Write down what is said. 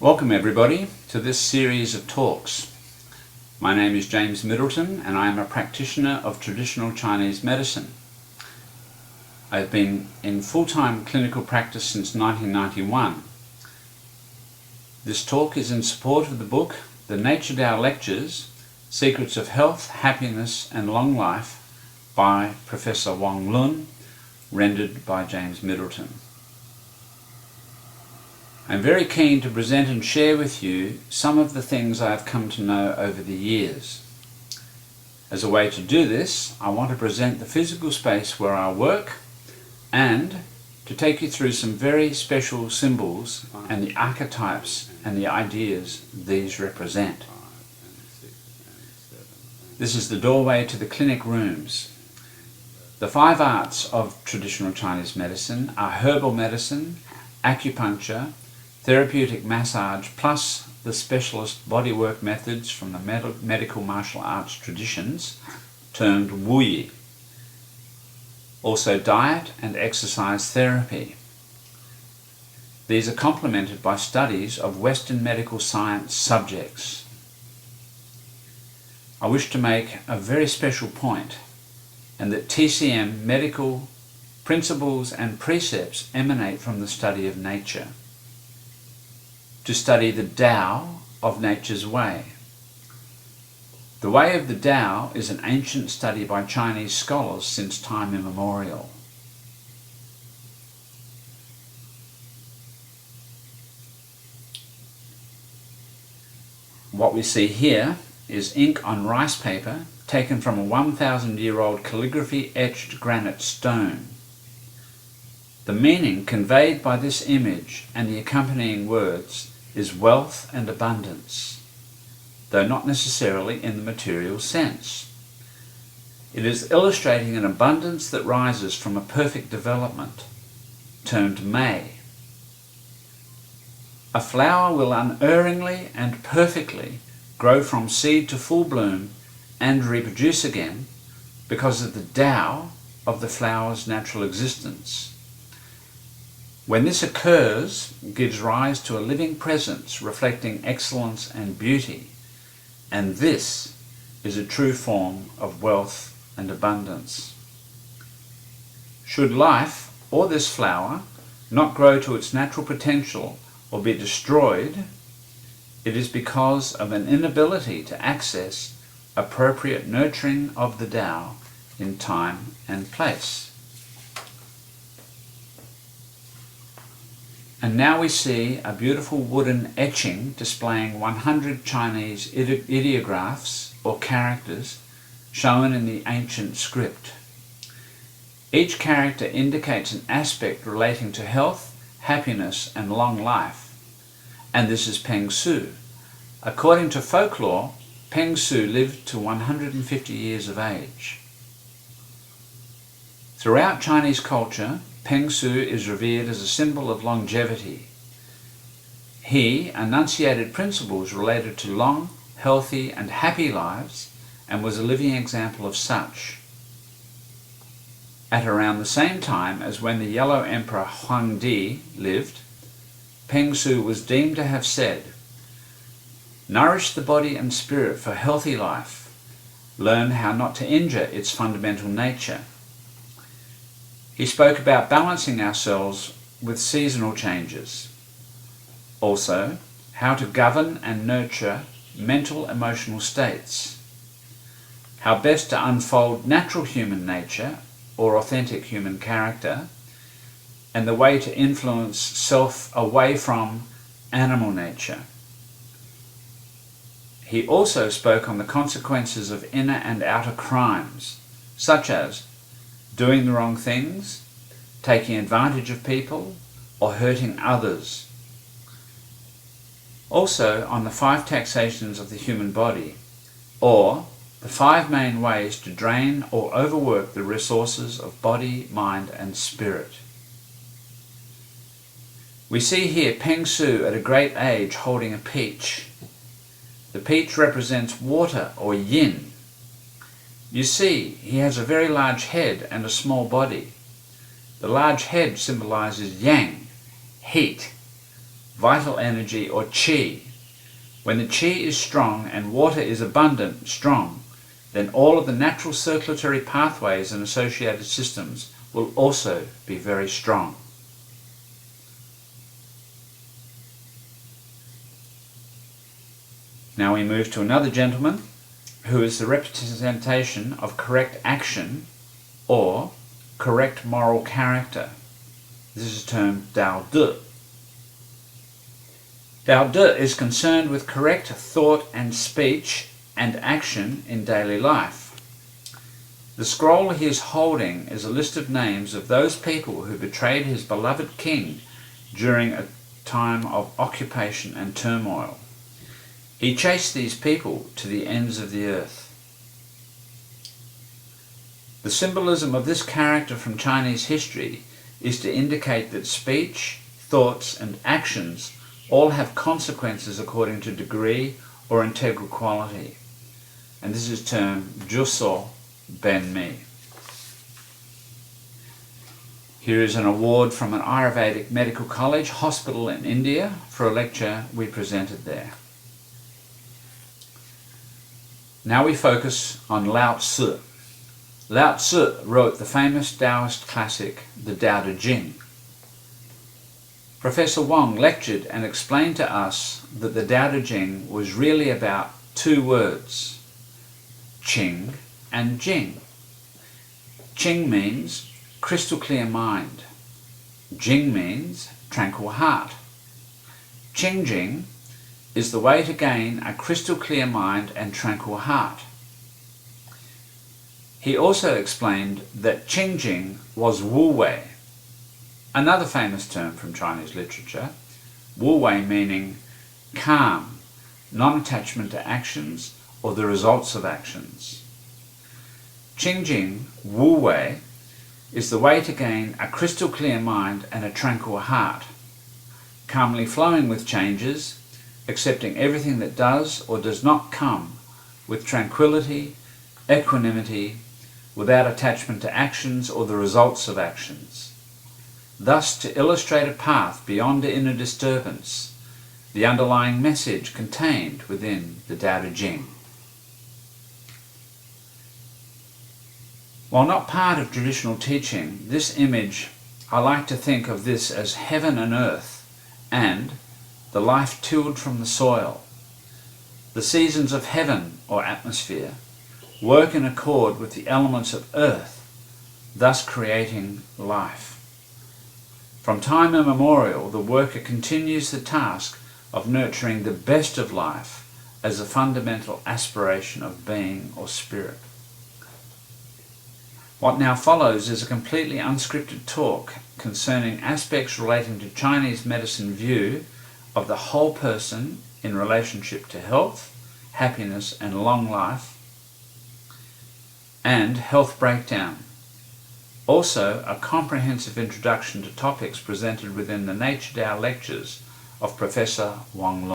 Welcome everybody to this series of talks. My name is James Middleton and I am a practitioner of traditional Chinese medicine. I've been in full-time clinical practice since 1991. This talk is in support of the book The Nature Dao Lectures, Secrets of Health, Happiness and Long Life by Professor Wong Lun, rendered by James Middleton. I'm very keen to present and share with you some of the things I have come to know over the years. As a way to do this, I want to present the physical space where I work and to take you through some very special symbols and the archetypes and the ideas these represent. This is the doorway to the clinic rooms. The 5 arts of traditional Chinese medicine are herbal medicine, acupuncture, therapeutic massage, plus the specialist bodywork methods from the medical martial arts traditions, termed Wu Yi. Also diet and exercise therapy. These are complemented by studies of Western medical science subjects. I wish to make a very special point, and that TCM medical principles and precepts emanate from the study of nature, to study the Tao of nature's way. The way of the Tao is an ancient study by Chinese scholars since time immemorial. What we see here is ink on rice paper taken from a 1,000-year-old calligraphy etched granite stone. The meaning conveyed by this image and the accompanying words is wealth and abundance, though not necessarily in the material sense. It is illustrating an abundance that rises from a perfect development, termed May. A flower will unerringly and perfectly grow from seed to full bloom and reproduce again because of the Tao of the flower's natural existence. When this occurs, it gives rise to a living presence reflecting excellence and beauty, and this is a true form of wealth and abundance. Should life, or this flower, not grow to its natural potential or be destroyed, it is because of an inability to access appropriate nurturing of the Tao in time and place. And now we see a beautiful wooden etching displaying 100 Chinese ideographs or characters shown in the ancient script. Each character indicates an aspect relating to health, happiness and long life. And this is Peng Su. According to folklore, Peng Su lived to 150 years of age. Throughout Chinese culture, Peng Su is revered as a symbol of longevity. He enunciated principles related to long, healthy and happy lives and was a living example of such. At around the same time as when the Yellow Emperor Huangdi lived, Peng Su was deemed to have said, "Nourish the body and spirit for healthy life. Learn how not to injure its fundamental nature." He spoke about balancing ourselves with seasonal changes. Also, how to govern and nurture mental emotional states. How best to unfold natural human nature or authentic human character, and the way to influence self away from animal nature. He also spoke on the consequences of inner and outer crimes, such as doing the wrong things, taking advantage of people, or hurting others. Also on the 5 taxations of the human body, or the 5 main ways to drain or overwork the resources of body, mind and spirit. We see here Peng Su at a great age holding a peach. The peach represents water or yin. You see, he has a very large head and a small body. The large head symbolizes yang, heat, vital energy or qi. When the qi is strong and water is abundant, strong, then all of the natural circulatory pathways and associated systems will also be very strong. Now we move to another gentleman who is the representation of correct action or correct moral character. This is termed Dao De. Dao De is concerned with correct thought and speech and action in daily life. The scroll he is holding is a list of names of those people who betrayed his beloved king during a time of occupation and turmoil. He chased these people to the ends of the earth. The symbolism of this character from Chinese history is to indicate that speech, thoughts, and actions all have consequences according to degree or integral quality. And this is termed Juso Ben Mi. Here is an award from an Ayurvedic medical college hospital in India for a lecture we presented there. Now we focus on Lao Tzu. Lao Tzu wrote the famous Taoist classic, the Dao De Jing. Professor Wong lectured and explained to us that the Dao De Jing was really about two words, Qing and Jing. Qing means crystal clear mind. Jing means tranquil heart. Qing Jing is the way to gain a crystal clear mind and tranquil heart. He also explained that Qing Jing was Wu Wei, another famous term from Chinese literature, Wu Wei meaning calm, non-attachment to actions or the results of actions. Qing Jing, Wu Wei, is the way to gain a crystal clear mind and a tranquil heart, calmly flowing with changes, accepting everything that does or does not come with tranquility, equanimity, without attachment to actions or the results of actions. Thus, to illustrate a path beyond inner disturbance, the underlying message contained within the Dao De Jing. While not part of traditional teaching, this image, I like to think of this as heaven and earth and the life tilled from the soil. The seasons of heaven or atmosphere work in accord with the elements of earth, thus creating life. From time immemorial, the worker continues the task of nurturing the best of life as a fundamental aspiration of being or spirit. What now follows is a completely unscripted talk concerning aspects relating to Chinese medicine view of the whole person in relationship to health, happiness and long life, and health breakdown. Also, a comprehensive introduction to topics presented within the Nature Tao lectures of Professor Wang Long.